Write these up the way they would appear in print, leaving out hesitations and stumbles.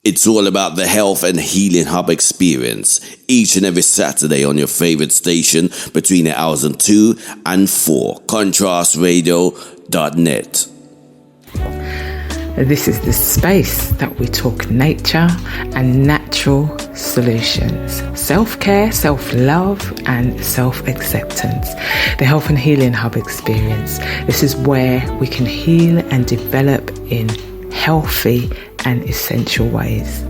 It's all about the Health and Healing Hub experience each and every Saturday on your favorite station between the hours of 2 and 4. ContrastRadio.net. This is the space that we talk nature and natural solutions, self-care, self-love and self-acceptance. The Health and Healing Hub experience. This is where we can heal and develop in healthy and essential ways.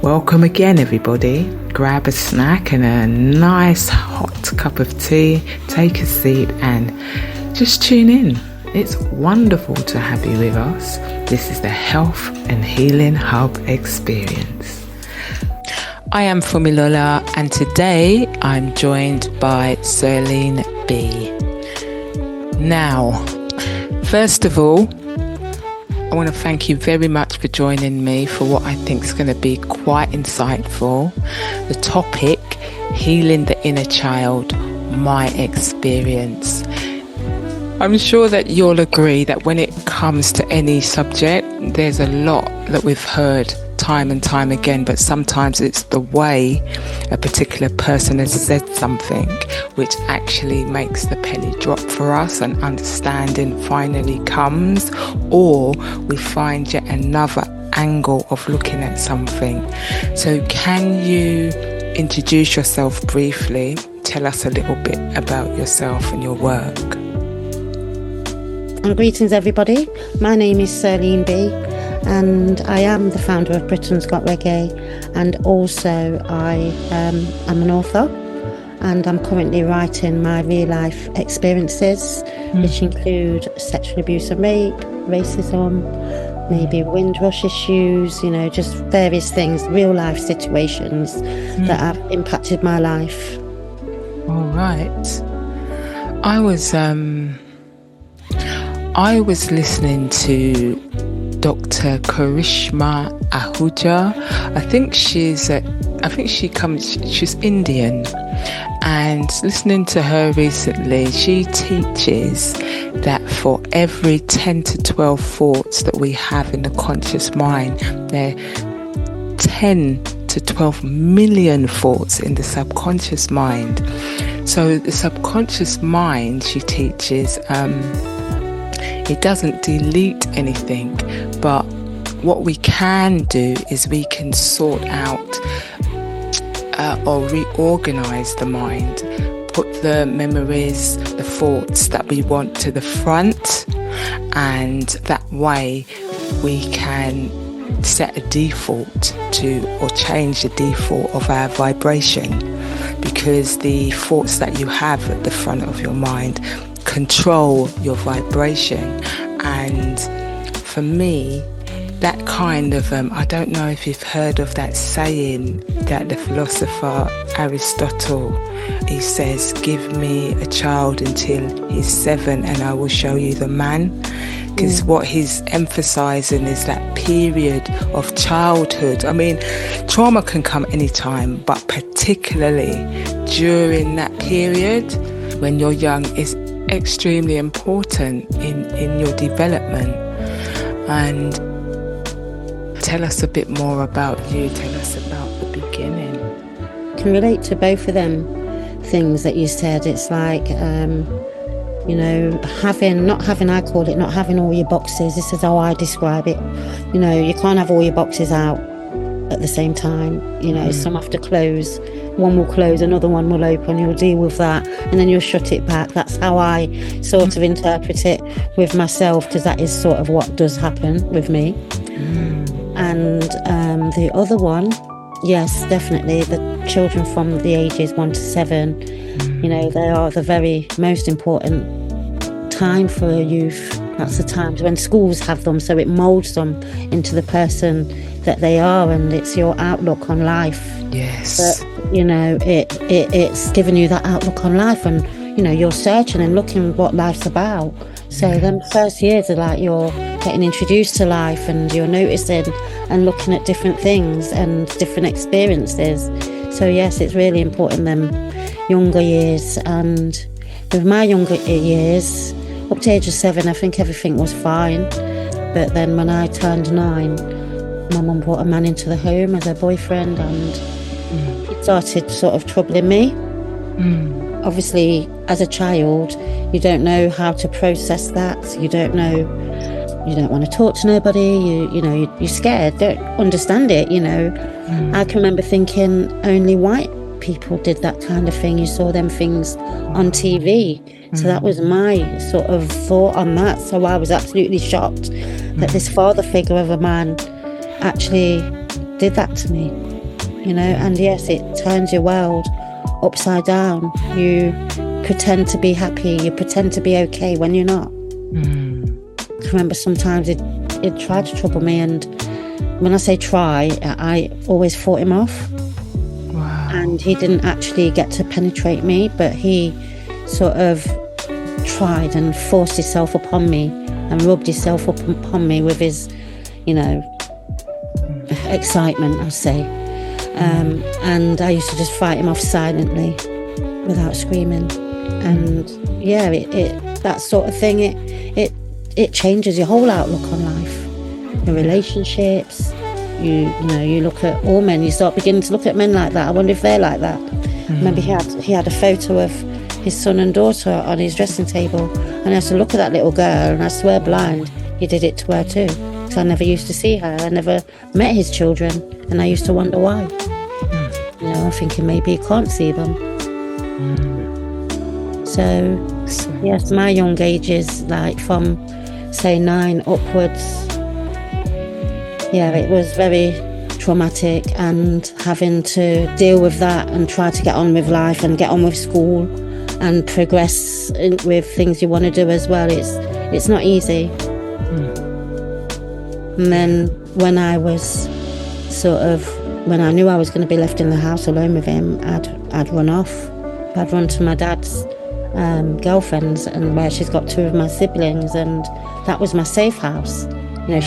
Welcome again, everybody. Grab a snack and a nice hot cup of tea, take a seat and just tune in. It's wonderful to have you with us. This is the Health and Healing Hub experience. I am Funmilola and today I'm joined by Cyrlene B. Now, first of all, I want to thank you very much for joining me for what I think is going to be quite insightful. The topic, Healing the Inner Child, My Experience. I'm sure that you'll agree that when it comes to any subject, there's a lot that we've heard time and time again, but sometimes it's the way a particular person has said something which actually makes the penny drop for us and understanding finally comes, or we find yet another angle of looking at something. So can you introduce yourself briefly? Tell us a little bit about yourself and your work. Greetings everybody, my name is Cyrlene B and I am the founder of Britain's Got Reggae, and also I am an author and I'm currently writing my real life experiences which include sexual abuse and rape, racism, maybe Windrush issues, just various things, real life situations that have impacted my life. All right. I was listening to Dr. Karishma Ahuja. She's Indian, and listening to her recently, she teaches that for every 10 to 12 thoughts that we have in the conscious mind, there are 10 to 12 million thoughts in the subconscious mind. So the subconscious mind, she teaches, it doesn't delete anything, but what we can do is we can sort out or reorganize the mind, put the memories, the thoughts that we want to the front, and that way we can set a default to or change the default of our vibration, because the thoughts that you have at the front of your mind control your vibration. And for me, that kind of I don't know if you've heard of that saying that the philosopher Aristotle, he says, give me a child until he's 7 and I will show you the man. Because what he's emphasizing is that period of childhood. I mean, trauma can come anytime, but particularly during that period when you're young is extremely important in your development. And tell us a bit more about you. Tell us about the beginning. I can relate to both of them things that you said. It's like, not having all your boxes. This is how I describe it. You can't have all your boxes out at the same time. Some have to close. One will close, another one will open. You'll deal with that, and then you'll shut it back. That's how I sort of interpret it with myself, because that is sort of what does happen with me. And the other one, yes, definitely, the children from the ages 1 to 7, they are the very most important time for a youth. That's the times when schools have them, so it molds them into the person that they are, and it's your outlook on life. Yes. But, it's giving you that outlook on life, and, you're searching and looking what life's about. So them first years are like you're getting introduced to life, and you're noticing and looking at different things and different experiences. So yes, it's really important them younger years. And with my younger years, up to age of 7, I think everything was fine. But then when I turned 9, my mum brought a man into the home as her boyfriend, and he started sort of troubling me. Obviously, as a child, you don't know how to process that. You don't want to talk to nobody. You're scared, don't understand it. I can remember thinking only white people did that kind of thing. You saw them things on TV. So that was my sort of thought on that. So I was absolutely shocked that this father figure of a man actually did that to me. And yes, it turns your world upside down. You pretend to be happy, you pretend to be okay when you're not. I remember sometimes he'd try to trouble me, and when I say try, I always fought him off. Wow. And he didn't actually get to penetrate me, but he sort of tried and forced himself upon me and rubbed himself up upon me with his, excitement, I'll say. And I used to just fight him off silently without screaming. And yeah, that sort of thing, it changes your whole outlook on life, your relationships. You look at all men, you start beginning to look at men like that. I wonder if they're like that. Remember he had a photo of his son and daughter on his dressing table, and I used to look at that little girl, and I swear blind he did it to her too, because I never used to see her. I never met his children, and I used to wonder why. I'm thinking maybe he can't see them. So yes, my young age is like from say 9 upwards. Yeah, it was very traumatic, and having to deal with that and try to get on with life and get on with school and progress with things you want to do as well. It's not easy. And then when I knew I was going to be left in the house alone with him, I'd run off. I'd run to my dad's girlfriend's, and where she's got 2 of my siblings, and that was my safe house.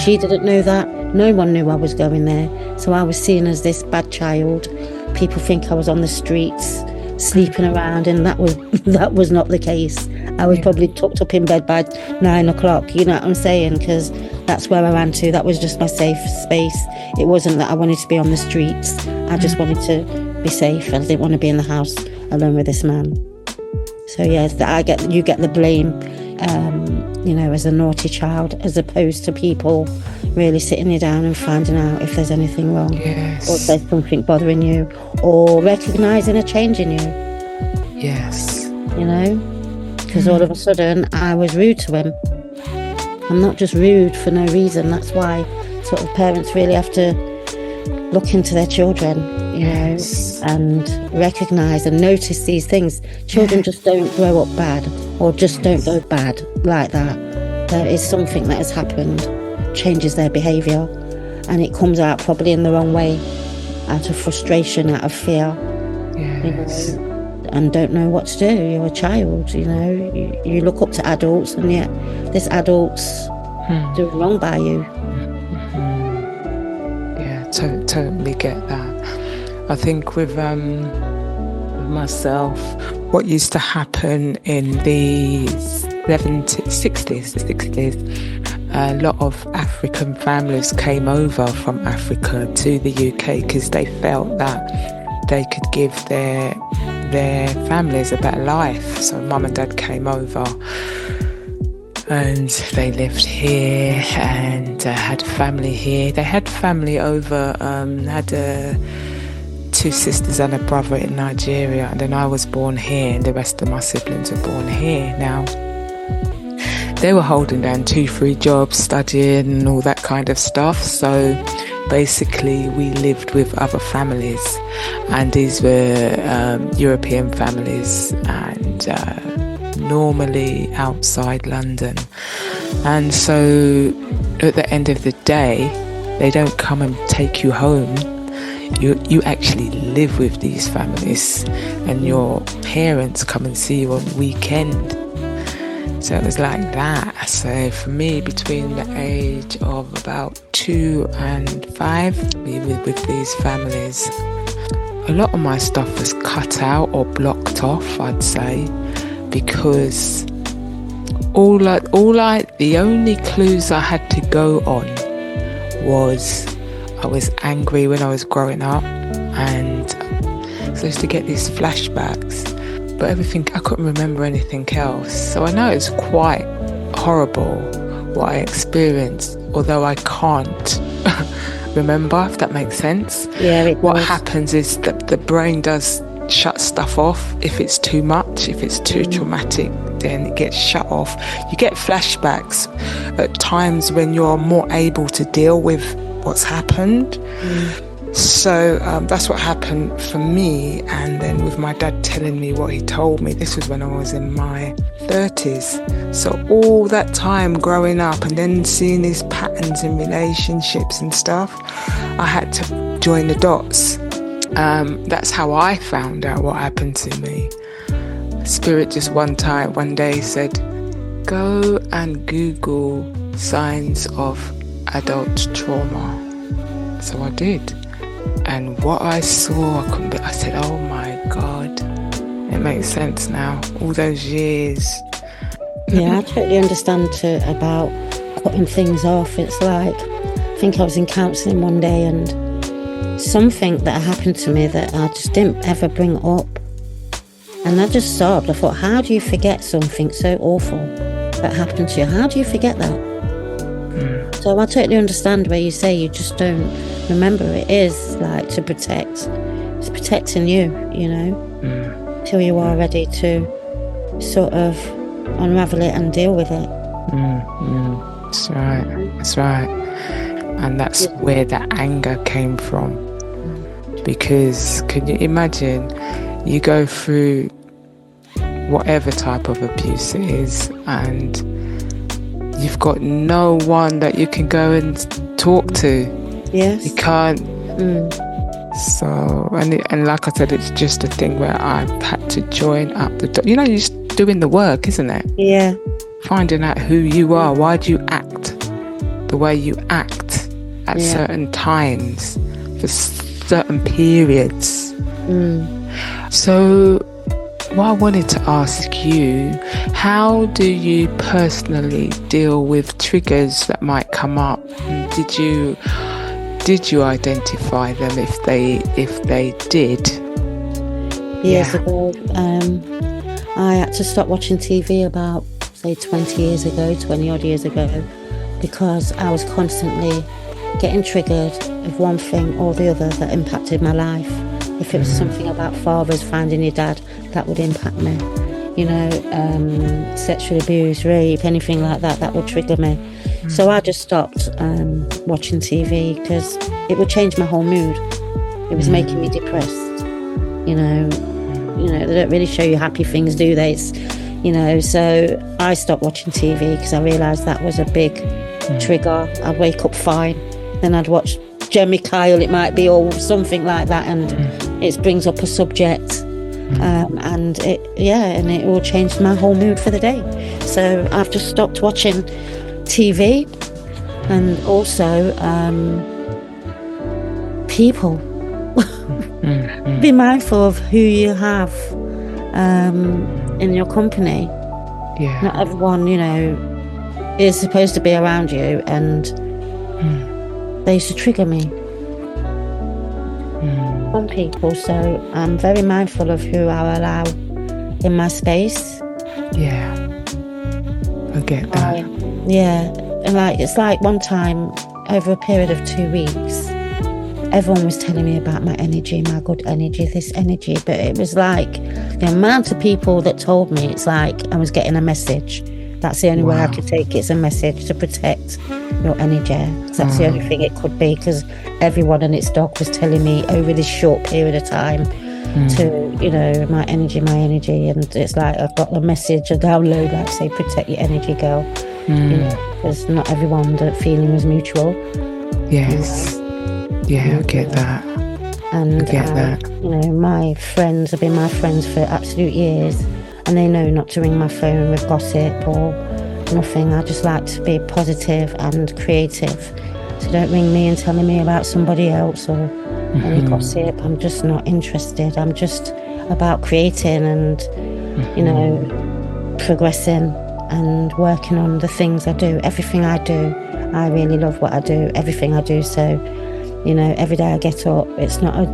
She didn't know that. No one knew I was going there. So I was seen as this bad child. People think I was on the streets, sleeping around, and that was not the case. I was probably tucked up in bed by 9 o'clock, you know what I'm saying? Because that's where I ran to. That was just my safe space. It wasn't that I wanted to be on the streets. I just wanted to be safe. I didn't want to be in the house alone with this man. So yes, you get the blame, as a naughty child, as opposed to people really sitting you down and finding out if there's anything wrong, yes, or if there's something bothering you, or recognising a change in you. Yes. Because all of a sudden I was rude to him. I'm not just rude for no reason. That's why sort of parents really have to look into their children, yes, and recognise and notice these things. Children just don't grow up bad, or just don't go bad like that. There is something that has happened, changes their behaviour, and it comes out probably in the wrong way, out of frustration, out of fear. Yes. And don't know what to do. You're a child, you look up to adults, and yet this adult's doing wrong by you. Yeah, totally get that. I think with myself, what used to happen in the 60s, a lot of African families came over from Africa to the UK because they felt that they could give their families a better life. So mum and dad came over and they lived here and had family here. They had family over, had 2 sisters and a brother in Nigeria, and then I was born here, and the rest of my siblings were born here. Now, they were holding down 2-3 jobs, studying and all that kind of stuff. So basically we lived with other families, and these were European families, and normally outside London. And so at the end of the day, they don't come and take you home. You actually live with these families, and your parents come and see you on weekend. So it was like that. So for me, between the age of about 2 and 5, we were with these families. A lot of my stuff was cut out or blocked off, I'd say, because the only clues I had to go on was I was angry when I was growing up, and so I used to get these flashbacks, but I couldn't remember anything else. So I know it's quite horrible what I experienced, although I can't remember, if that makes sense. Yeah, what happens is that the brain does shut stuff off if it's too much. If it's too traumatic, then it gets shut off. You get flashbacks at times when you're more able to deal with what's happened. So that's what happened for me. And then with my dad telling me what he told me, this was when I was in my 30s. So all that time growing up and then seeing these patterns in relationships and stuff, I had to join the dots. That's how I found out what happened to me. Spirit just one day said, go and Google signs of adult trauma. So I did. And what I saw, I said, oh my God, it makes sense now. All those years. Yeah, I totally understand too about cutting things off. It's like, I think I was in counselling one day and something that happened to me that I just didn't ever bring up. And I just sobbed. I thought, how do you forget something so awful that happened to you? How do you forget that? So I totally understand where you say you just don't remember. It is like to protect. It's protecting you, you know, till you are ready to sort of unravel it and deal with it. That's right. That's right. And that's where that anger came from. Because can you imagine, you go through whatever type of abuse it is, and you've got no one that you can go and talk to. Yes. You can't. So, and like I said, it's just a thing where I've had to join up the dots. You know, you're just doing the work, isn't it? Yeah. Finding out who you are. Why do you act the way you act at certain times for certain periods? So what I wanted to ask you, how do you personally deal with triggers that might come up? Did you identify them if they did? Years ago, I had to stop watching TV about, say, 20 odd years ago, because I was constantly getting triggered of one thing or the other that impacted my life. If it was something about fathers finding your dad, that would impact me. You know, sexual abuse, rape, anything like that, that would trigger me. So I just stopped watching TV because it would change my whole mood. It was making me depressed. You know, they don't really show you happy things, do they? So I stopped watching TV because I realised that was a big trigger. I'd wake up fine, then I'd watch Jeremy Kyle, it might be, or something like that, and it brings up a subject, and it will change my whole mood for the day. So I've just stopped watching TV, and also people. Be mindful of who you have in your company. Yeah. Not everyone, is supposed to be around you, and they used to trigger me. Some people, so I'm very mindful of who I allow in my space. Yeah, I get that. And it's like one time over a period of 2 weeks, everyone was telling me about my energy, my good energy, this energy, but it was like the amount of people that told me, it's like I was getting a message. That's the only way I could take it. It's a message to protect your energy. That's the only thing it could be, because everyone and its dog was telling me over this short period of time to, my energy. And it's like I've got the message, a download, like say, protect your energy, girl. Because not everyone, the feeling was mutual. Yes. Yeah, I get that. And I get that. My friends have been my friends for absolute years, and they know not to ring my phone with gossip or nothing. I just like to be positive and creative. So don't ring me and telling me about somebody else or any gossip. I'm just not interested. I'm just about creating and, progressing and working on the things I do. Everything I do, I really love what I do. Everything I do. So You know, every day I get up, it's not a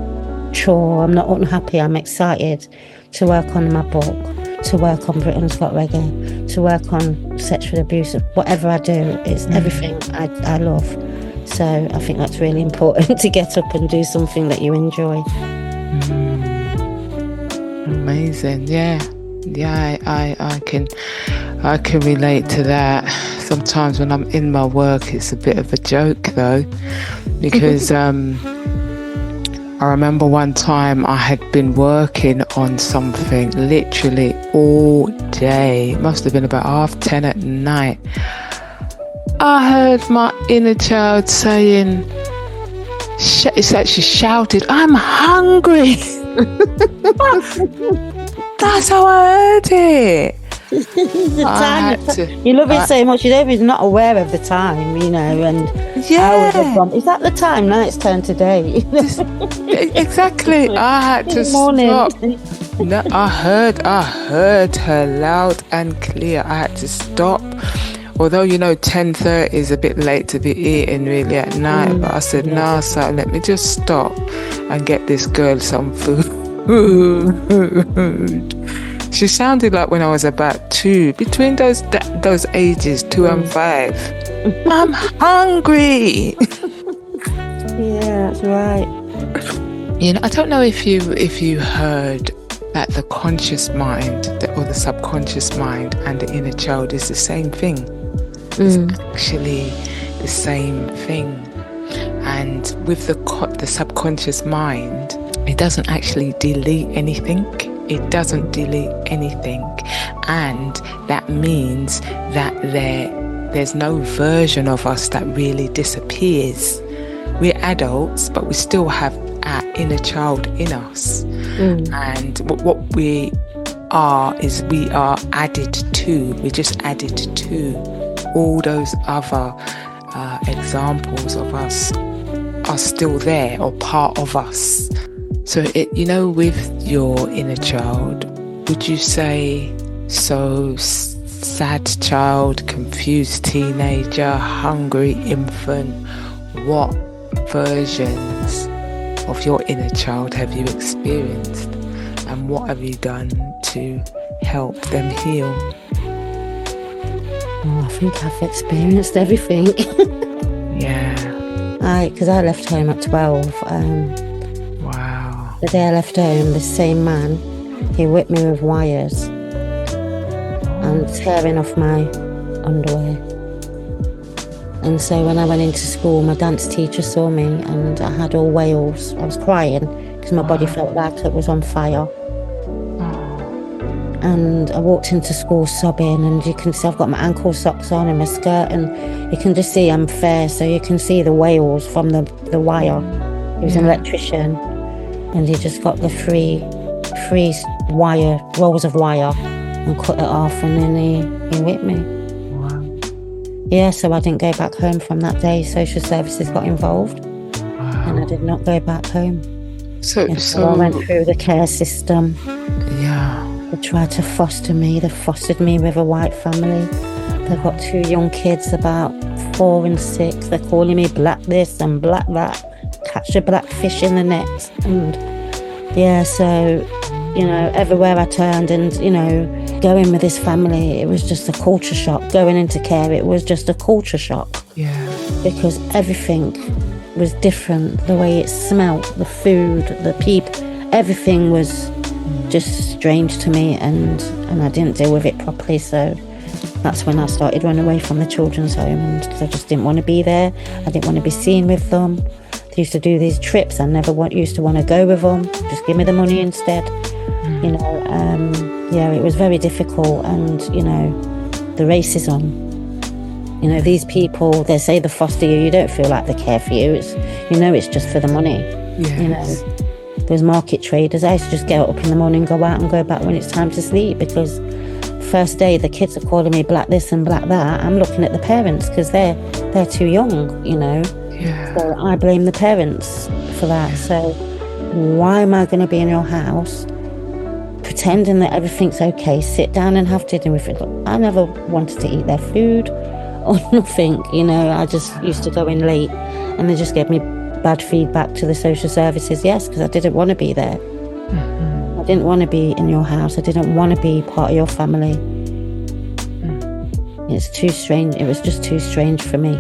chore. I'm not unhappy. I'm excited to work on my book, to work on Britain's Got Reggae, to work on sexual abuse. Whatever I do, it's everything I love. So I think that's really important, to get up and do something that you enjoy. Amazing. Yeah, I can relate to that. Sometimes when I'm in my work, it's a bit of a joke though, because I remember one time I had been working on something literally all day. It must have been about 10:30 at night. I heard my inner child saying, it's actually shouted, "I'm hungry." That's how I heard it. You love it so much, you're not aware of the time, you know, and hours have gone. Is that the time? Now it's turned to day. Exactly. I had to stop. No, I heard her loud and clear. I had to stop. Although, you know, 10:30 is a bit late to be eating really at night, but I said, no, so let me just stop and get this girl some food. She sounded like when I was about 2, between those ages, 2 and 5. I'm hungry. Yeah, that's right. You know, I don't know if you heard that the conscious mind or the subconscious mind and the inner child is the same thing. It's actually the same thing. And with the subconscious mind, it doesn't actually delete anything. It doesn't delete anything. And that means that there's no version of us that really disappears. We're adults, but we still have our inner child in us. And what we are is we are added to. We're just added to all those other examples of us are still there or part of us. So you know, with your inner child, would you say sad child, confused teenager, hungry infant, what versions of your inner child have you experienced, and what have you done to help them heal? Oh, I think I've experienced everything. Yeah. Because I left home at 12. Wow. The day I left home, the same man, he whipped me with wires and tearing off my underwear. And so when I went into school, my dance teacher saw me and I had all wails. I was crying because my body felt like it was on fire. And I walked into school sobbing, and you can see I've got my ankle socks on and my skirt, and you can just see I'm fair, so you can see the wails from the wire. He was an electrician, and he just got the three wire rolls of wire and cut it off, and then he whipped me. Wow. Yeah, so I didn't go back home from that day. Social services got involved, and I did not go back home. So I went through the care system. Yeah. They tried to foster me. They fostered me with a white family. They've got 2 young kids, about 4 and 6. They're calling me black this and black that. Catch a black fish in the net. And yeah, so, you know, everywhere I turned, and, you know, going with this family, it was just a culture shock. Going into care, it was just a culture shock. Yeah. Because everything was different. The way it smelt, the food, the people, everything was just strange to me, and I didn't deal with it properly. So that's when I started running away from the children's home, and I just didn't want to be there. I didn't want to be seen with them. They used to do these trips. I never used to want to go with them. Just give me the money instead. You know, yeah, it was very difficult. And, you know, the racism, you know, these people, they say they foster you. You don't feel like they care for you. It's, you know, it's just for the money. Yes. You know, there's market traders. I used to just get up in the morning, go out and go back when it's time to sleep, because first day the kids are calling me black this and black that. I'm looking at the parents because they're too young, you know. Yeah. So I blame the parents for that. So why am I going to be in your house pretending that everything's okay, sit down and have dinner with it? I never wanted to eat their food or nothing, you know. I just used to go in late, and they just gave me bad feedback to the social services. Yes, because I didn't want to be there. I didn't want to be in your house. I didn't want to be part of your family. It's too strange. It was just too strange for me,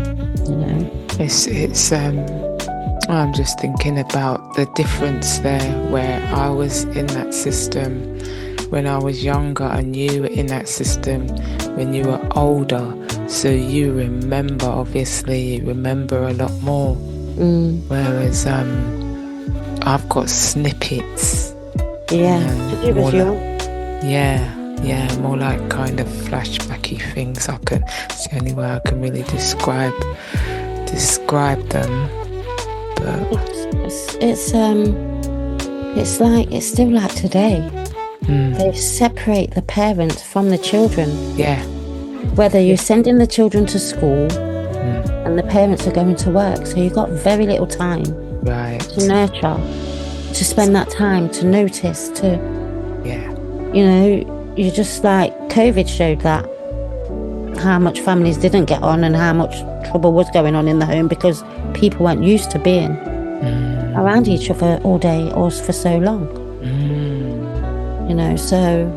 you know. It's I'm just thinking about the difference there, where I was in that system when I was younger and you were in that system when you were older. So you remember, obviously, you remember a lot more. Whereas I've got snippets. Yeah, it was young. Yeah, more like kind of flashbacky things. It's the only way I can really describe them. But it's still like today. They separate the parents from the children. Yeah. Whether you're sending the children to school and the parents are going to work, so you've got very little time to nurture, to spend that time, to notice, you know, you just like COVID showed that how much families didn't get on and how much trouble was going on in the home because people weren't used to being around each other all day or for so long. You know, so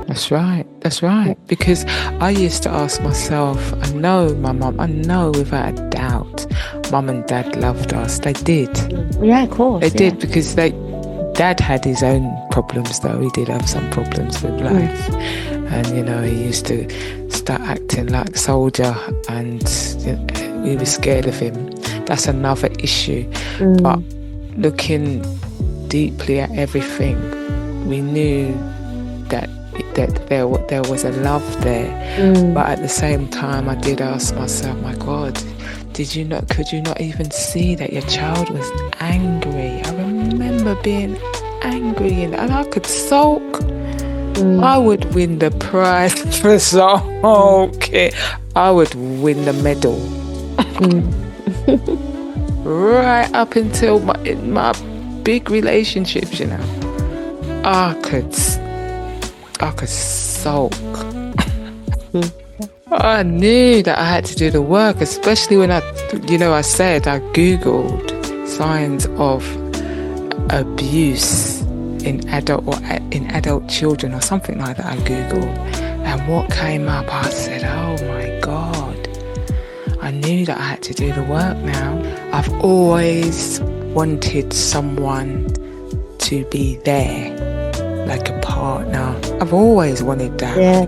That's right. Because I used to ask myself, I know without a doubt, Mum and Dad loved us. They did. Yeah, of course. They did, because Dad had his own problems, though. He did have some problems with life. And, you know, he used to start acting like a soldier and we were scared of him. That's another issue. But looking deeply at everything, we knew that there was a love there. But at the same time, I did ask myself, my God, could you not even see that your child was angry? I remember being angry and I could sulk. I would win the prize for sulking. I would win the medal. Right up until my big relationships, you know. I could sulk. I knew that I had to do the work, especially when I said I Googled signs of abuse in adult children or something like that. I Googled, and what came up, I said, oh my God, I knew that I had to do the work now. I've always wanted someone to be there, like a partner. I've always wanted that. Yeah,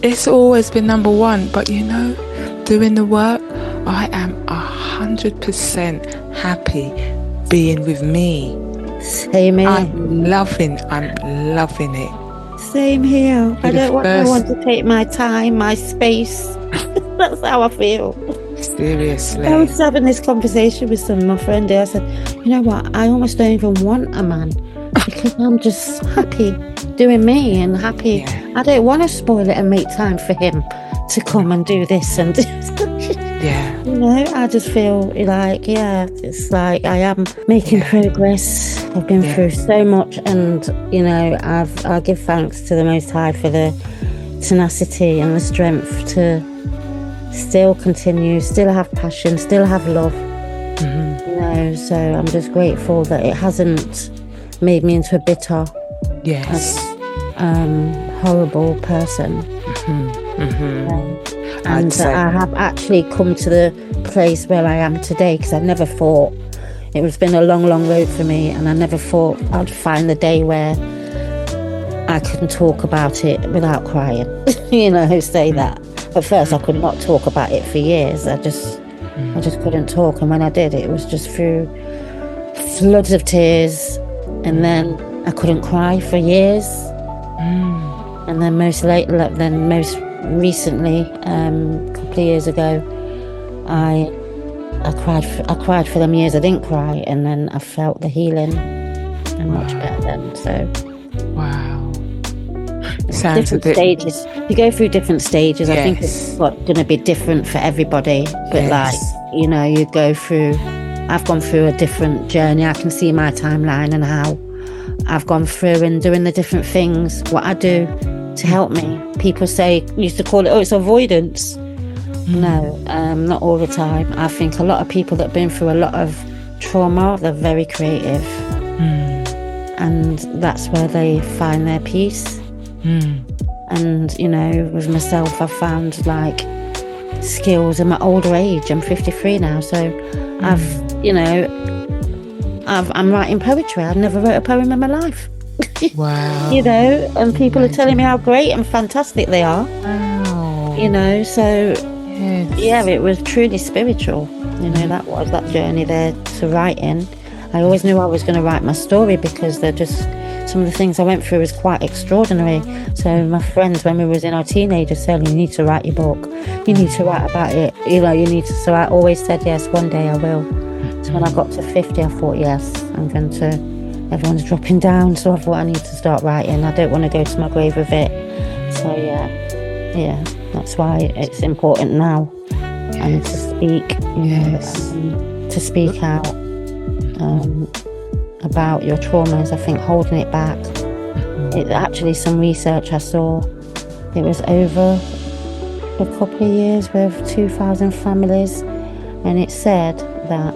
it's always been number one. But you know, doing the work, I am 100% happy being with me. Same here. I'm loving it. Same here. I don't want to take my time, my space. That's how I feel. Seriously. I was having this conversation with some of my friends. I said, you know what? I almost don't even want a man because I'm just happy doing me and happy. Yeah. I don't want to spoil it and make time for him to come and do this and do yeah. You know, I just feel like, it's like I am making progress. I've been through so much, and you know, I give thanks to the Most High for the tenacity and the strength to still continue, still have passion, still have love. You know, so I'm just grateful that it hasn't made me into a bitter, horrible person. And that I have actually come to the place where I am today, because I never thought, it was been a long road for me, and I never thought I'd find the day where I can talk about it without crying. You know, say that. At first I could not talk about it for years. I just couldn't talk, and when I did, it was just through floods of tears, and then I couldn't cry for years. And then most recently, a couple of years ago, I cried for them years I didn't cry, and then I felt the healing and much better then. So sounds different stages. You go through different stages. I think it's going to be different for everybody, but like, you know, I've gone through a different journey. I can see my timeline and how I've gone through and doing the different things, what I do to help me. People used to call it, it's avoidance. No, not all the time. I think a lot of people that have been through a lot of trauma, they're very creative. And that's where they find their peace. And, you know, with myself, I've found like skills in my older age. I'm 53 now, so I'm writing poetry. I've never wrote a poem in my life. Wow. You know, and people are telling me how great and fantastic they are. Wow. You know, so Yes. yeah, it was truly spiritual. You know, that was that journey there to writing. I always knew I was going to write my story because they're just, some of the things I went through was quite extraordinary. So my friends, when we was in our teenagers, said, you need to write your book. You need to write about it. You know, you need to. So I always said, yes, one day I will. So when I got to 50, I thought, yes, I'm going to, everyone's dropping down. So I thought I need to start writing. I don't want to go to my grave with it. So yeah, that's why it's important now. And to speak, to speak out about your traumas. I think holding it back. It actually, some research I saw, it was over a couple of years with 2,000 families, and it said that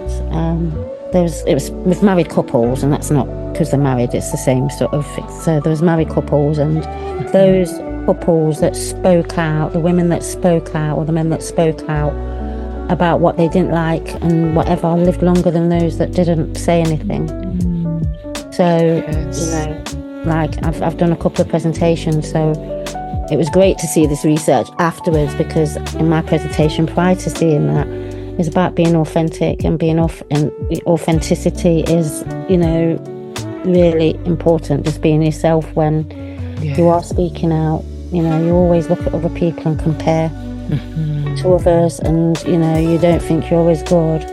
it was with married couples, and that's not because they're married, it's the same sort of thing. So there was married couples, and those couples that spoke out, the women that spoke out or the men that spoke out about what they didn't like and whatever, lived longer than those that didn't say anything. So, you know, like I've done a couple of presentations, so it was great to see this research afterwards, because in my presentation prior to seeing that, it's about being authentic, and being and authenticity is, you know, really important. Just being yourself when you are speaking out. You know, you always look at other people and compare to others, and, you know, you don't think you're always good,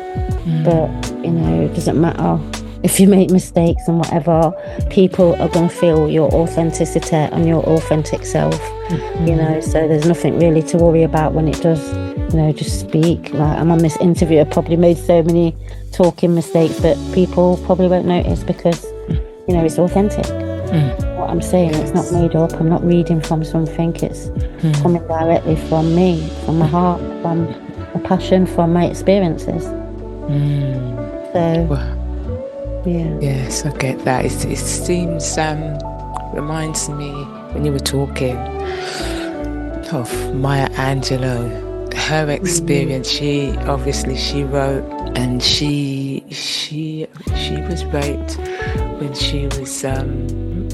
but, you know, it doesn't matter if you make mistakes and whatever, people are going to feel your authenticity and your authentic self, you know, so there's nothing really to worry about when it does, you know, just speak. Like, I'm on this interview, I probably made so many talking mistakes, but people probably won't notice because, you know, it's authentic. What I'm saying, it's not made up, I'm not reading from something, it's coming directly from me, from my heart, from my passion, from my experiences. So yes, I get that. It seems reminds me, when you were talking of Maya Angelou, her experience. She wrote, and she was raped when she was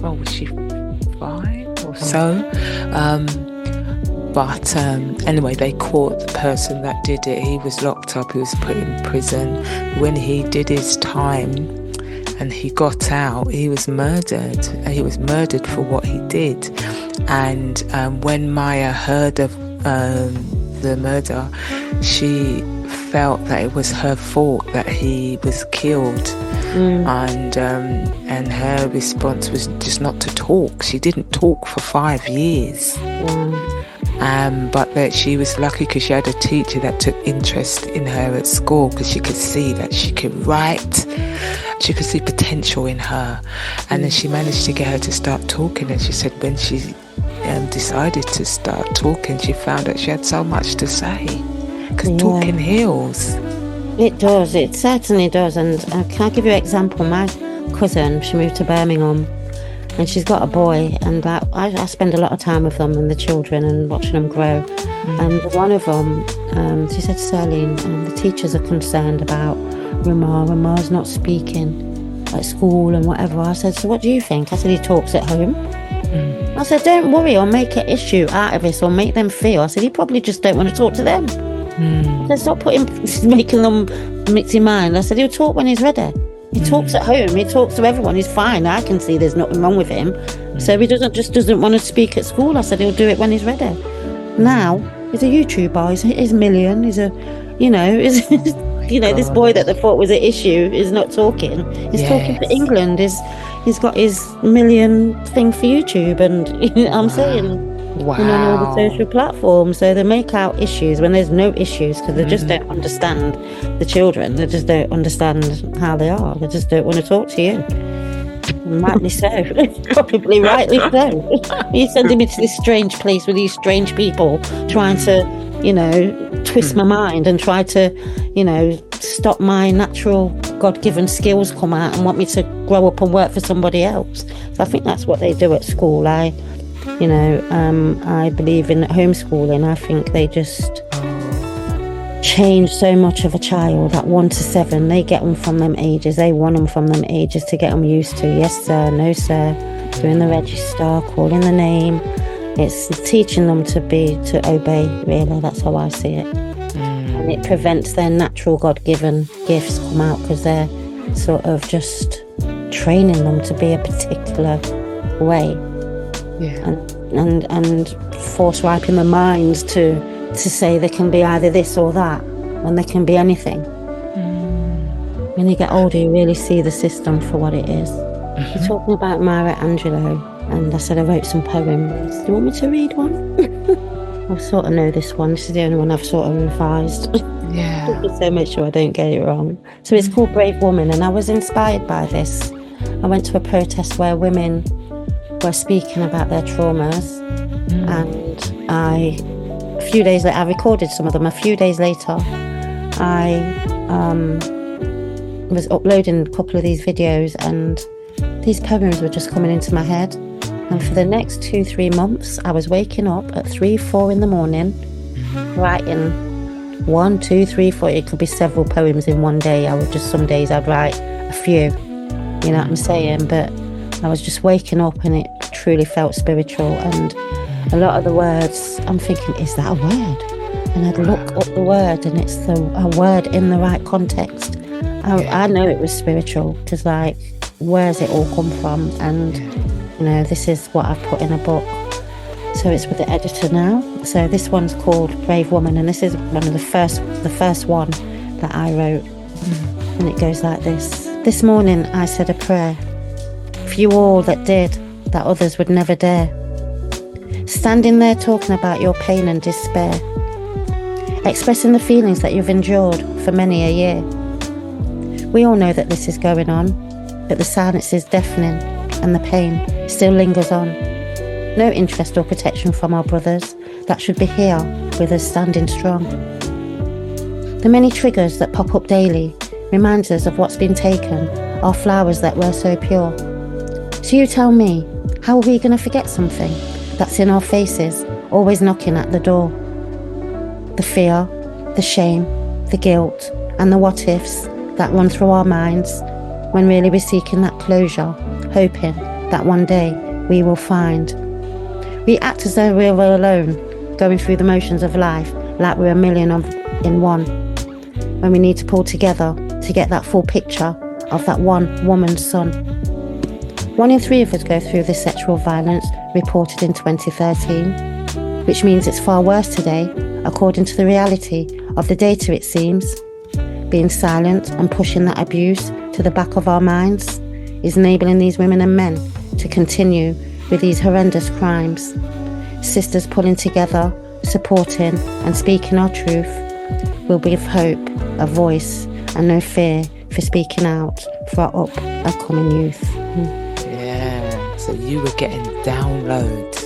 was she 5 or so? But anyway, they caught the person that did it. He was locked up, he was put in prison. When he did his time and he got out, he was murdered. He was murdered for what he did. And when Maya heard of the murder, she felt that it was her fault that he was killed. And her response was just not to talk. She didn't talk for 5 years. But that she was lucky because she had a teacher that took interest in her at school, because she could see that she could write. She could see potential in her. And then she managed to get her to start talking. And she said when she decided to start talking, she found that she had so much to say. Because talking heals. It does, it certainly does. And can I give you an example? My cousin, she moved to Birmingham, and she's got a boy, and I spend a lot of time with them and the children and watching them grow. And one of them, she said, Cyrlene, the teachers are concerned about Ramar's not speaking at school and whatever. I said, so what do you think? I said, he talks at home. I said, don't worry or make an issue out of this or make them feel. I said, he probably just don't want to talk to them. I said, stop making them mix your mind. I said, he'll talk when he's ready. He talks at home, he talks to everyone, he's fine. I can see there's nothing wrong with him. So he doesn't want to speak at school. I said, he'll do it when he's ready. Now, he's a YouTuber, he's a million, he's a, this boy that they thought was an issue is not talking. He's talking for England, he's got his million thing for YouTube, and I'm saying, on all the social platforms. So they make out issues when there's no issues, because they just don't understand the children. They just don't understand how they are. They just don't want to talk to you. And rightly so. Probably rightly so. You're sending me to this strange place with these strange people trying to, twist my mind and try to, stop my natural God-given skills come out and want me to grow up and work for somebody else. So I think that's what they do at school. I believe in homeschooling. I think they just change so much of a child at 1 to 7. They get them from them ages. They want them from them ages to get them used to yes sir, no sir, doing the register, calling the name. It's teaching them to obey, really. That's how I see it. And it prevents their natural God-given gifts come out, because they're sort of just training them to be a particular way. Yeah. And force riping their minds to say they can be either this or that, when they can be anything. When you get older, you really see the system for what it is. You're talking about Maya Angelou, and I said I wrote some poems. Do you want me to read one? I sort of know this one. This is the only one I've sort of revised. Yeah. So make sure I don't get it wrong. So it's called Brave Woman, and I was inspired by this. I went to a protest where women were speaking about their traumas, and I recorded some of them. A few days later, I was uploading a couple of these videos, and these poems were just coming into my head. And for the next 2-3 months, I was waking up at 3-4 in the morning, writing 1, 2, 3, 4. It could be several poems in one day. Some days I'd write a few, you know what I'm saying? But I was just waking up, and it truly felt spiritual. And a lot of the words, I'm thinking, is that a word? And I'd look up the word, and it's a word in the right context. I know it was spiritual, because where's it all come from? And this is what I've put in a book. So it's with the editor now. So this one's called Brave Woman, and this is one of the first one that I wrote. And it goes like this. This morning I said a prayer for you all that did, that others would never dare. Standing there talking about your pain and despair, expressing the feelings that you've endured for many a year. We all know that this is going on, but the silence is deafening, and the pain still lingers on. No interest or protection from our brothers that should be here with us standing strong. The many triggers that pop up daily reminds us of what's been taken, our flowers that were so pure. So you tell me, how are we going to forget something that's in our faces, always knocking at the door? The fear, the shame, the guilt, and the what-ifs that run through our minds, when really we're seeking that closure, hoping that one day we will find. We act as though we're alone, going through the motions of life, like we're a million in one, when we need to pull together to get that full picture of that one woman's son. 1 in 3 of us go through this sexual violence, reported in 2013, which means it's far worse today, according to the reality of the data, it seems. Being silent and pushing that abuse to the back of our minds is enabling these women and men to continue with these horrendous crimes. Sisters pulling together, supporting and speaking our truth will give hope, a voice, and no fear for speaking out for our upcoming youth. Yeah, so you were getting downloads.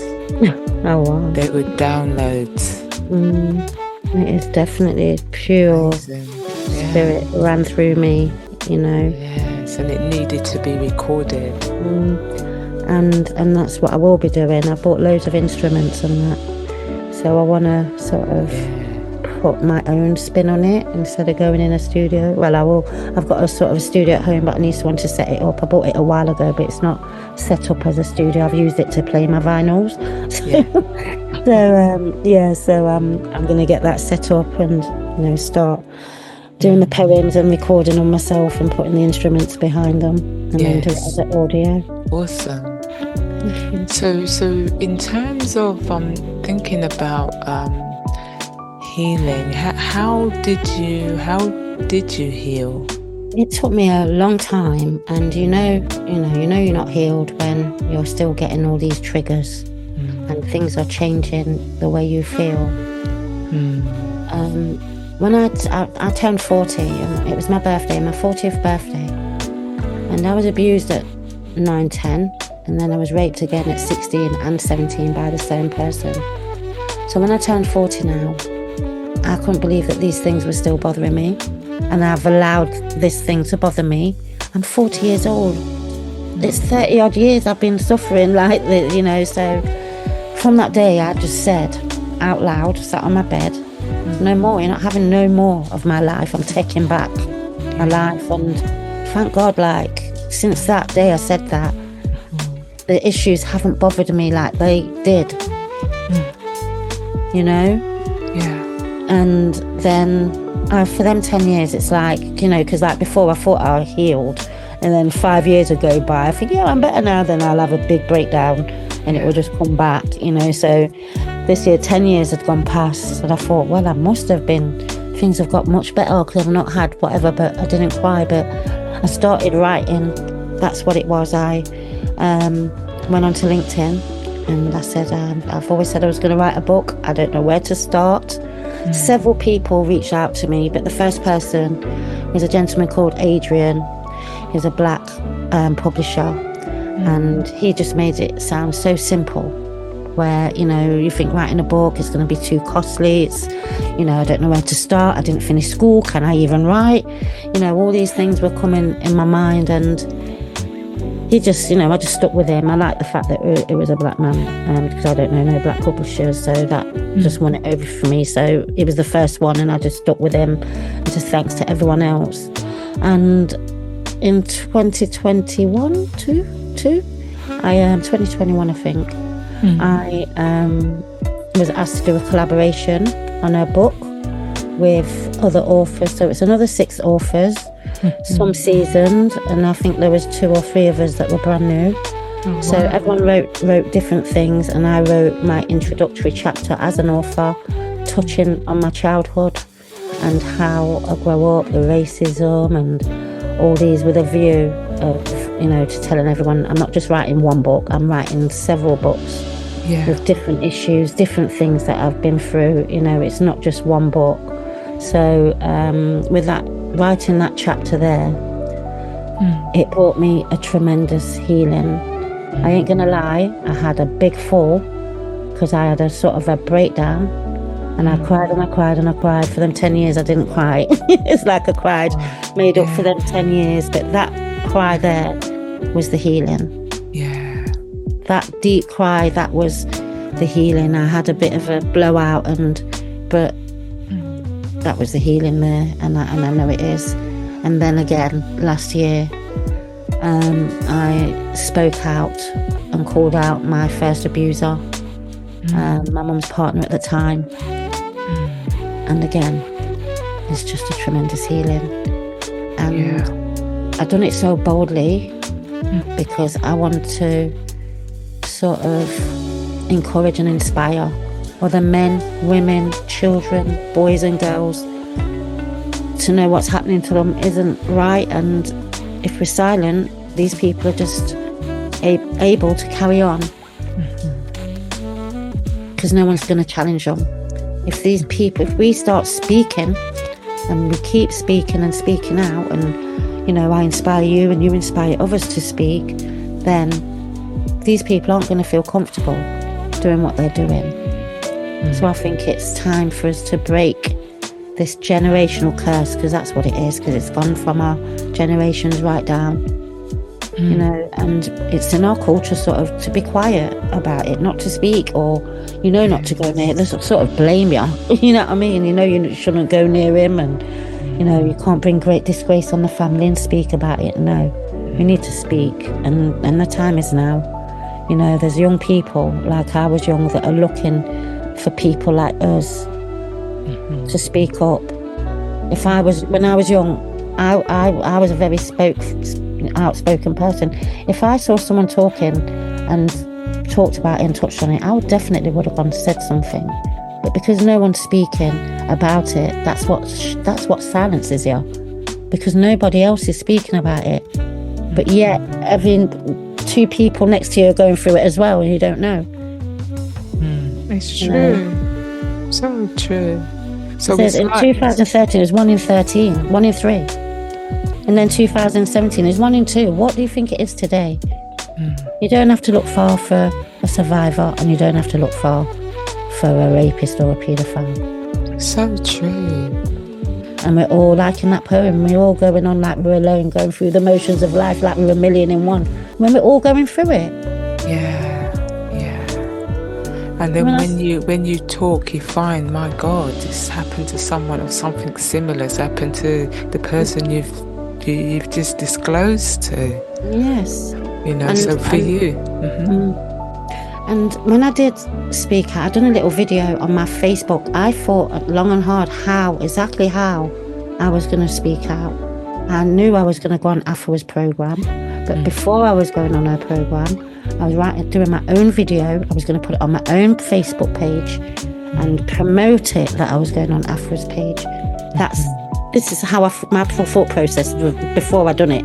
Oh wow. They were downloads. It is definitely pure spirit ran through me, Yes, and it needed to be recorded. And that's what I will be doing. I bought loads of instruments and that. So I want to sort of put my own spin on it instead of going in a studio. Well, I will. I've got a sort of a studio at home, but I need someone to set it up. I bought it a while ago, but it's not set up as a studio. I've used it to play my vinyls. So I'm going to get that set up and start doing the poems and recording them myself and putting the instruments behind them, and then do it as an audio. Awesome. So in terms of thinking about healing, how did you heal? It took me a long time, and you know you're not healed when you're still getting all these triggers and things are changing the way you feel. When I turned 40, and it was my birthday, my 40th birthday, and I was abused at 9, 10, and then I was raped again at 16 and 17 by the same person. So when I turned 40 now, I couldn't believe that these things were still bothering me. And I've allowed this thing to bother me. I'm 40 years old. It's 30 odd years I've been suffering like this, you know. So from that day, I just said out loud, sat on my bed, no more. You're not having no more of my life. I'm taking back my life. And thank God, like, since that day I said that, the issues haven't bothered me like they did. You know? Yeah. And then for them 10 years, it's like, you know, because like before I thought I healed, and then 5 years would go by, I think, yeah, I'm better now, then I'll have a big breakdown and it will just come back, you know. So this year 10 years had gone past, and I thought, well, I must have been, things have got much better because I've not had whatever, but I didn't cry. But I started writing. That's what it was. I went onto LinkedIn and I said, I've always said I was going to write a book. I don't know where to start. Several people reached out to me, but the first person was a gentleman called Adrian. He's a black publisher, and he just made it sound so simple, where, you know, you think writing a book is going to be too costly. It's, you know, I don't know where to start. I didn't finish school. Can I even write? You know, all these things were coming in my mind, and he just, you know, I just stuck with him. I like the fact that it was a black man, because I don't know no black publishers, so that just won it over for me. So it was the first one, and I just stuck with him, and just thanks to everyone else. And in 2021, 2021, I think, I was asked to do a collaboration on a book with other authors. So it's another 6 authors. Some seasoned, and I think there was 2 or 3 of us that were brand new. So everyone wrote different things, and I wrote my introductory chapter as an author, touching on my childhood and how I grew up, the racism and all these, with a view of, you know, to telling everyone I'm not just writing one book, I'm writing several books with different issues, different things that I've been through. You know, it's not just one book. So with that, writing that chapter there, it brought me a tremendous healing. I ain't gonna lie, I had a big fall because I had a sort of a breakdown, and I cried and I cried and I cried. For them 10 years I didn't cry. It's like I cried, made up for them 10 years, but that cry there was the healing. That deep cry, that was the healing. I had a bit of a blowout, but that was the healing there, and I know it is. And then again, last year, I spoke out and called out my first abuser, my mum's partner at the time. And again, it's just a tremendous healing. And I've done it so boldly because I want to sort of encourage and inspire other men, women, children, boys and girls to know what's happening to them isn't right. And if we're silent, these people are just able to carry on because no one's going to challenge them. If we start speaking and we keep speaking and speaking out, and, you know, I inspire you and you inspire others to speak, then these people aren't going to feel comfortable doing what they're doing. So I think it's time for us to break this generational curse, because that's what it is, because it's gone from our generations right down, you know, and it's in our culture sort of to be quiet about it, not to speak, or, you know, not to go near it. They sort of blame you, you know what I mean? You know, you shouldn't go near him, and, you know, you can't bring great disgrace on the family and speak about it. No, we need to speak, and the time is now. You know, there's young people, like I was young, that are looking for people like us to speak up. When I was young, I was a very outspoken person. If I saw someone talking and talked about it and touched on it, I would definitely would have gone and said something. But because no one's speaking about it, that's what silences you, because nobody else is speaking about it. But yet, having 2 people next to you are going through it as well, and you don't know. It's true. So true. So in 2013 it was 1 in 13, 1 in 3. And then 2017 is 1 in 2. What do you think it is today? You don't have to look far for a survivor, and you don't have to look far for a rapist or a paedophile. So true. And we're all, like in that poem, we're all going on like we're alone, going through the motions of life like we're a million in one. When we're all going through it. Yeah. And then when you talk, you find, my God, this happened to someone, or something similar has happened to the person you've just disclosed to. Yes. So for you. And when I did speak out, I done a little video on my Facebook. I thought long and hard exactly how I was going to speak out. I knew I was going to go on Afra's program, but before I was going on her program, I was doing my own video. I was going to put it on my own Facebook page and promote it that I was going on Afra's page. This is how my thought process before I done it.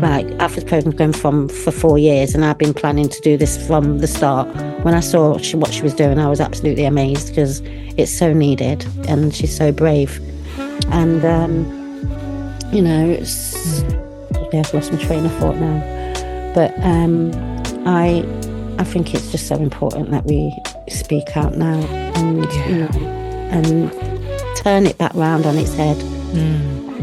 Like, Afra's program's going for 4 years, and I've been planning to do this from the start. When I saw what she was doing, I was absolutely amazed, because it's so needed, and she's so brave. And I've lost my train of thought now. But I think it's just so important that we speak out now and turn it back round on its head.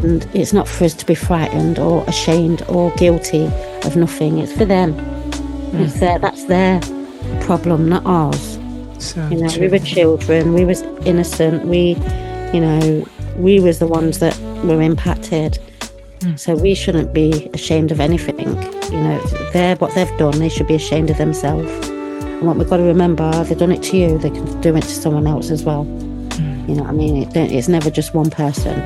And it's not for us to be frightened or ashamed or guilty of nothing. It's for them. It's that's their problem, not ours. So we were children. We was innocent. We was the ones that were impacted. So we shouldn't be ashamed of anything. What they've done, they should be ashamed of themselves. And what we've got to remember, they've done it to you, they can do it to someone else as well. You know what I mean? It's never just one person.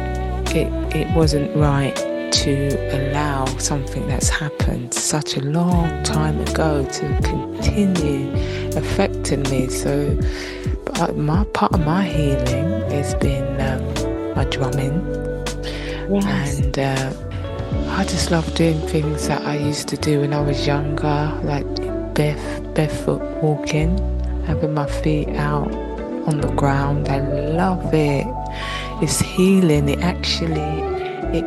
It wasn't right to allow something that's happened such a long time ago to continue affecting me. So part of my healing has been my drumming. Yes. And I just love doing things that I used to do when I was younger, like barefoot walking, having my feet out on the ground. I love it. It's healing. It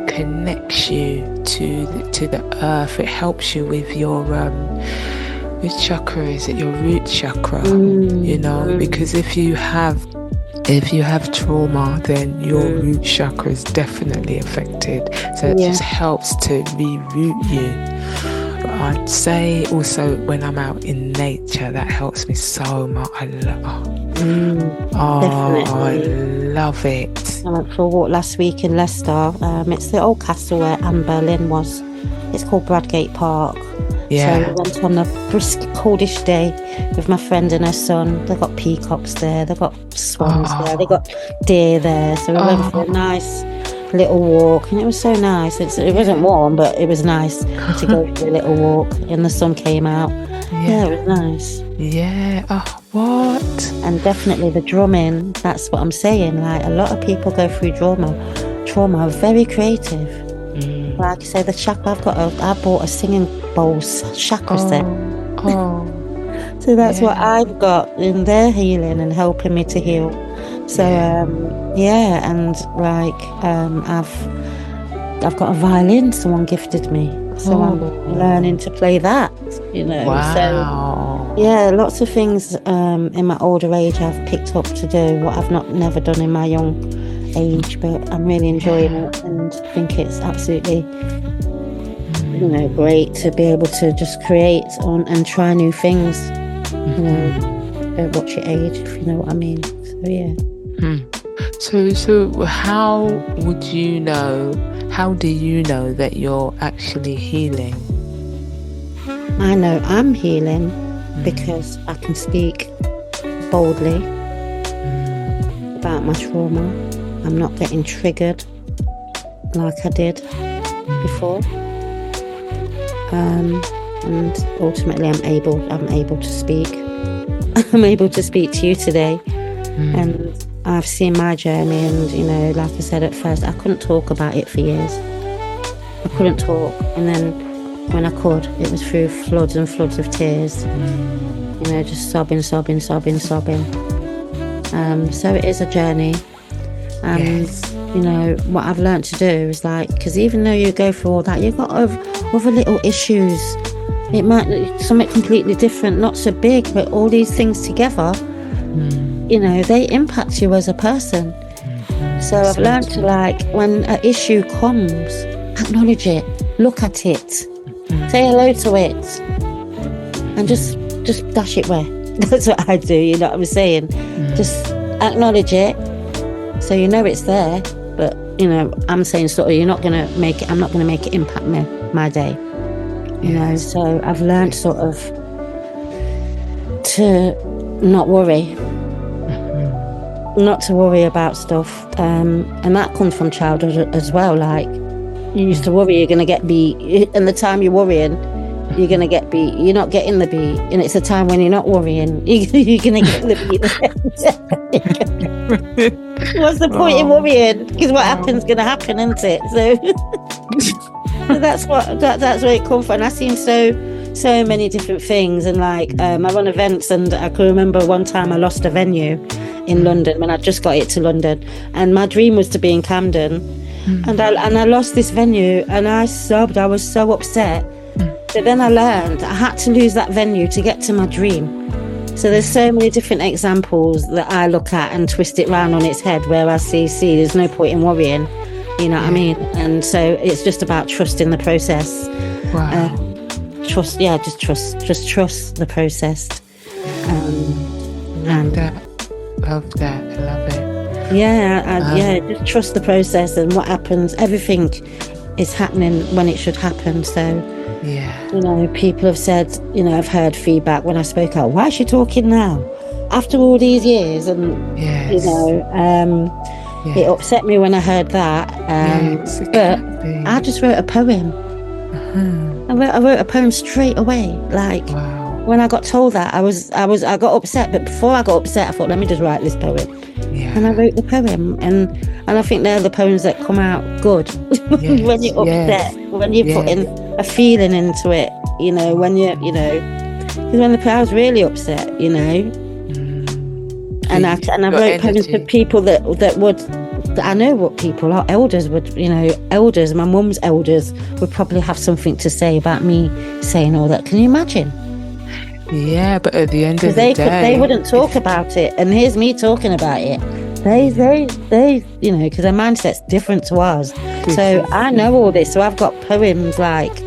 connects you to the earth. It helps you with your which chakra is it? Your root chakra. Because if you have trauma, then your root chakra is definitely affected. So it just helps to reroot you. But I'd say also when I'm out in nature, that helps me so much. I love it. I went for a walk last week in Leicester. It's the old castle where Anne Boleyn was. It's called Bradgate Park. Yeah. So we went on a brisk, coldish day with my friend and her son. They've got peacocks there. They've got swans there. They've got deer there. So we went for a nice little walk, and it was so nice. It wasn't warm, but it was nice to go for a little walk, and the sun came out. Yeah, it was nice. Yeah. Oh, what? And definitely the drumming, that's what I'm saying. Like, a lot of people go through trauma are very creative. Like I say, the chakra, I bought a singing bowl chakra set. So that's what I've got, and they're healing and helping me to heal. So and like I've got a violin someone gifted me, so I'm learning to play that. Wow. So yeah, lots of things in my older age I've picked up to do what I've never done in my young age, but I'm really enjoying it, and think it's absolutely great to be able to just create and try new things. Don't watch your age, if you know what I mean. So yeah. So how do you know that you're actually healing? I know I'm healing because I can speak boldly about my trauma. I'm not getting triggered like I did before. And ultimately I'm able to speak. I'm able to speak to you today. And I've seen my journey, and like I said at first, I couldn't talk about it for years. I couldn't talk, and then when I could, it was through floods and floods of tears. Just sobbing. So it is a journey. And what I've learned to do is, like, because even though you go through all that, you've got other little issues. It might be something completely different, not so big, but all these things together, they impact you as a person. So I've learned to, like, when an issue comes, acknowledge it, look at it, say hello to it, and just dash it where. That's what I do, you know what I'm saying? Just acknowledge it, so you know it's there. But, you know, I'm saying sort of, I'm not going to make it impact my day, you know. So I've learned sort of to not worry, not to worry about stuff. And that comes from childhood as well. Like, you used to worry you're going to get beat, and the time you're worrying, you're going to get beat. You're not getting the beat, and it's a time when you're not worrying, you're going to get the beat. What's the point in worrying? Because what happens going to happen, isn't it? So that's where it comes from. And I've seen so many different things, and like I run events, and I can remember one time I lost a venue in London when I just got it to London, and my dream was to be in Camden, and I lost this venue, and I sobbed. I was so upset. But then I learned I had to lose that venue to get to my dream. So there's so many different examples that I look at and twist it round on its head, where I see there's no point in worrying, you know what I mean? And so it's just about trusting the process. Wow. Trust the process. Love that. I love it. Yeah, just trust the process, and what happens, everything is happening when it should happen. So, yeah, you know, people have said, you know, I've heard feedback when I spoke out, why is she talking now after all these years? And you know, it upset me when I heard that. But I just wrote a poem. I wrote a poem straight away. Like, when I got told that, I got upset. But before I got upset, I thought, let me just write this poem. And I wrote the poem, and I think they're the poems that come out good when you're upset, when you're putting a feeling into it, you know, when you know, because when I was really upset, you know, and I wrote poems for people that I know what people are, elders would, you know, elders, my mum's elders would probably have something to say about me saying all that. Can you imagine? Yeah, but at the end of the day, they wouldn't talk about it, and here's me talking about it. They, you know, because their mindset's different to ours. So I know all this. So I've got poems like,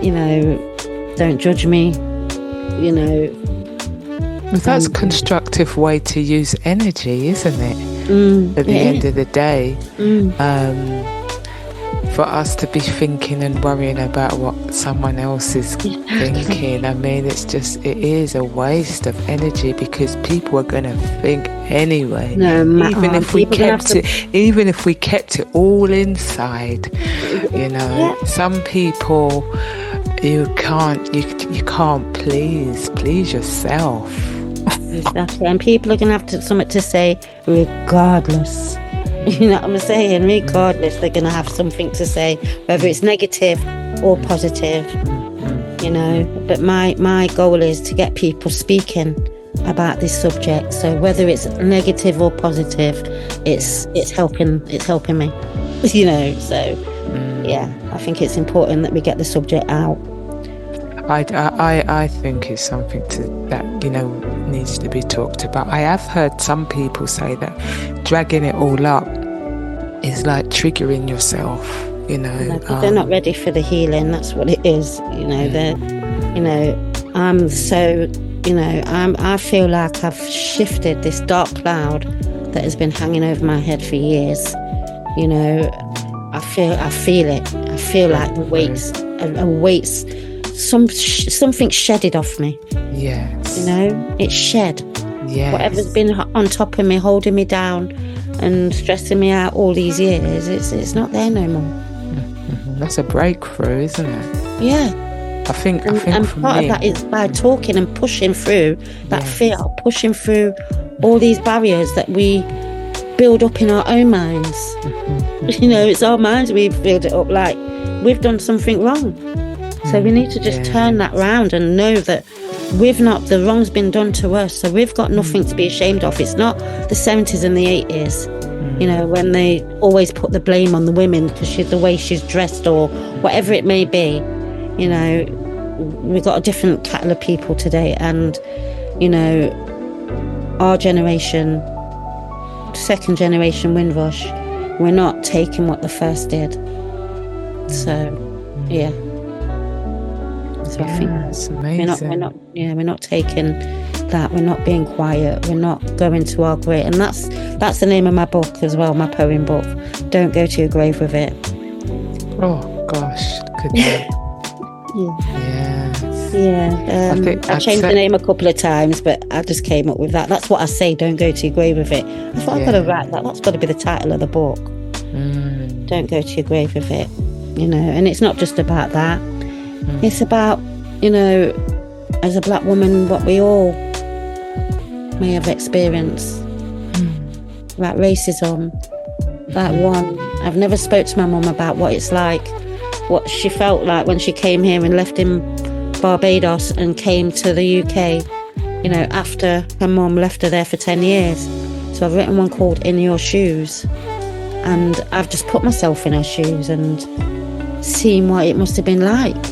you know, don't judge me, you know. That's a constructive way to use energy, isn't it? At the end of the day, for us to be thinking and worrying about what someone else is thinking, I mean, it is a waste of energy, because people are going to think anyway. Even if we kept it all inside, you know, some people you can't please yourself. Exactly, and people are going to have something to say regardless. You know what I'm saying? Regardless, they're going to have something to say, whether it's negative or positive, you know. But my goal is to get people speaking about this subject. So whether it's negative or positive, it's helping me, you know. So yeah, I think it's important that we get the subject out. I think it's something that, you know, needs to be talked about. I have heard some people say that dragging it all up is like triggering yourself, you know. They're not ready for the healing. That's what it is, you know. They're, you know, I'm so, you know, I feel like I've shifted this dark cloud that has been hanging over my head for years. You know, I feel it. I feel like the weights, something shedded off me. Yes. You know, it's shed. Yes. Whatever's been on top of me, holding me down and stressing me out all these years, it's not there no more. That's a breakthrough, isn't it? Yeah. I think and part of that is by talking and pushing through that fear, pushing through all these barriers that we build up in our own minds. You know, it's our minds we build it up like we've done something wrong. So we need to just turn that round and know that the wrong's been done to us, so we've got nothing to be ashamed of. It's not the 70s and the 80s, you know, when they always put the blame on the women because the way she's dressed or whatever it may be. You know, we've got a different kettle of people today, and, you know, our generation second generation Windrush. We're not taking what the first did. So, yeah. So I think that's amazing. we're not taking that. We're not being quiet. We're not going to our grave. And that's the name of my book as well, my poem book. Don't go to your grave with it. Oh gosh, good name. Yeah. I changed the name a couple of times, but I just came up with that. That's what I say. Don't go to your grave with it. I thought I've got to write that. That's got to be the title of the book. Don't go to your grave with it. And it's not just about that. It's about, as a black woman, what we all may have experienced. About racism. That one. I've never spoke to my mum about what it's like, what she felt like when she came here and left in Barbados and came to the UK, after her mum left her there for 10 years. So I've written one called In Your Shoes. And I've just put myself in her shoes and seen what it must have been like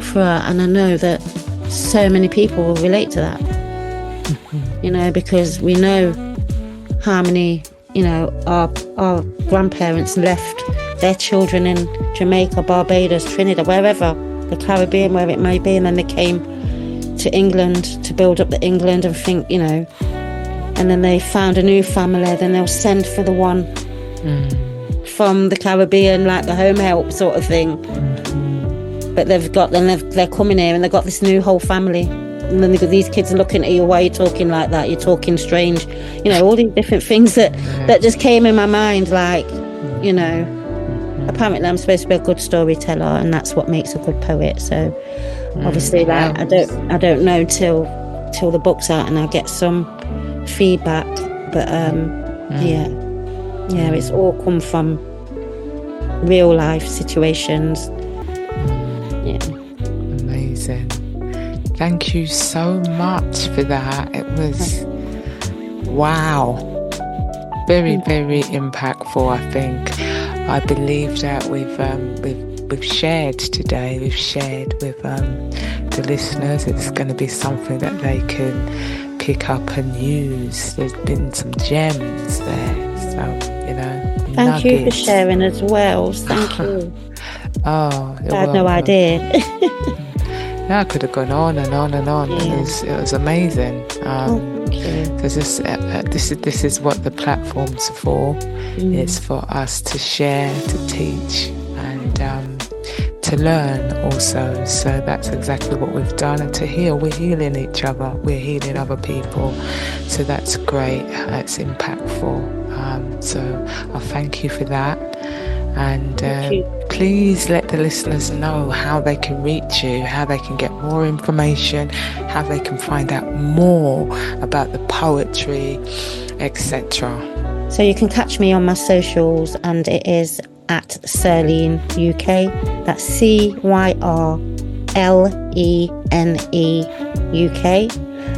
for her. And I know that so many people will relate to that, because we know how many, our grandparents left their children in Jamaica, Barbados, Trinidad, wherever, the Caribbean, where it may be, and then they came to England to build up the England and think, and then they found a new family, then they'll send for the one from the Caribbean, like the home help sort of thing. But they're coming here and they've got this new whole family. And then these kids are looking at you, why are you talking like that? You're talking strange. All these different things that just came in my mind, like, apparently I'm supposed to be a good storyteller, and that's what makes a good poet. So obviously, like, I don't know till the book's out and I get some feedback. But it's all come from real life situations. Amazing. Thank you so much for that. It was wow, very, very impactful. I think I believe that we've shared today. We've shared with the listeners. It's going to be something that they can pick up and use. There's been some gems there. So thank you for sharing as well. Thank you. Oh, I had no idea. Yeah, I could have gone on and on and on. Yeah. It was amazing. Because this is what the platform's for. It's for us to share, to teach, and to learn also. So that's exactly what we've done. And to heal, we're healing each other. We're healing other people. So that's great. It's impactful. So I thank you for that. And please let the listeners know how they can reach you, how they can get more information, how they can find out more about the poetry, etc. So you can catch me on my socials, and it is at Cyrlene UK. That's CYRLENE UK.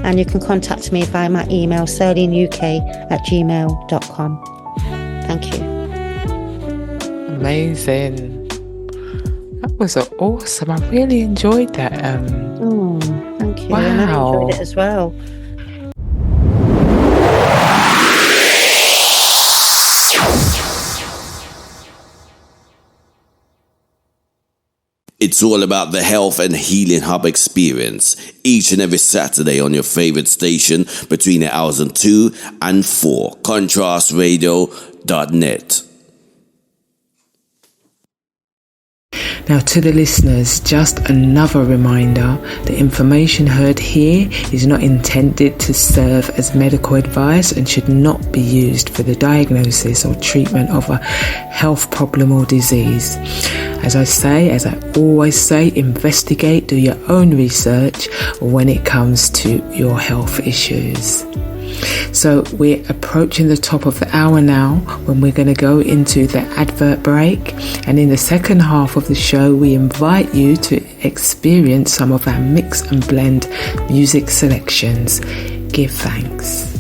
And you can contact me via my email, cyrleneuk@gmail.com. Thank you. Amazing. That was awesome. I really enjoyed that. Thank you. Wow. And I enjoyed it as well. It's all about the Health and Healing Hub experience each and every Saturday on your favorite station between the hours of 2 and 4. ContrastRadio.net. Now, to the listeners, just another reminder, the information heard here is not intended to serve as medical advice and should not be used for the diagnosis or treatment of a health problem or disease. As I always say, investigate, do your own research when it comes to your health issues. So we're approaching the top of the hour now, when we're going to go into the advert break, and in the second half of the show we invite you to experience some of our mix and blend music selections. Give thanks.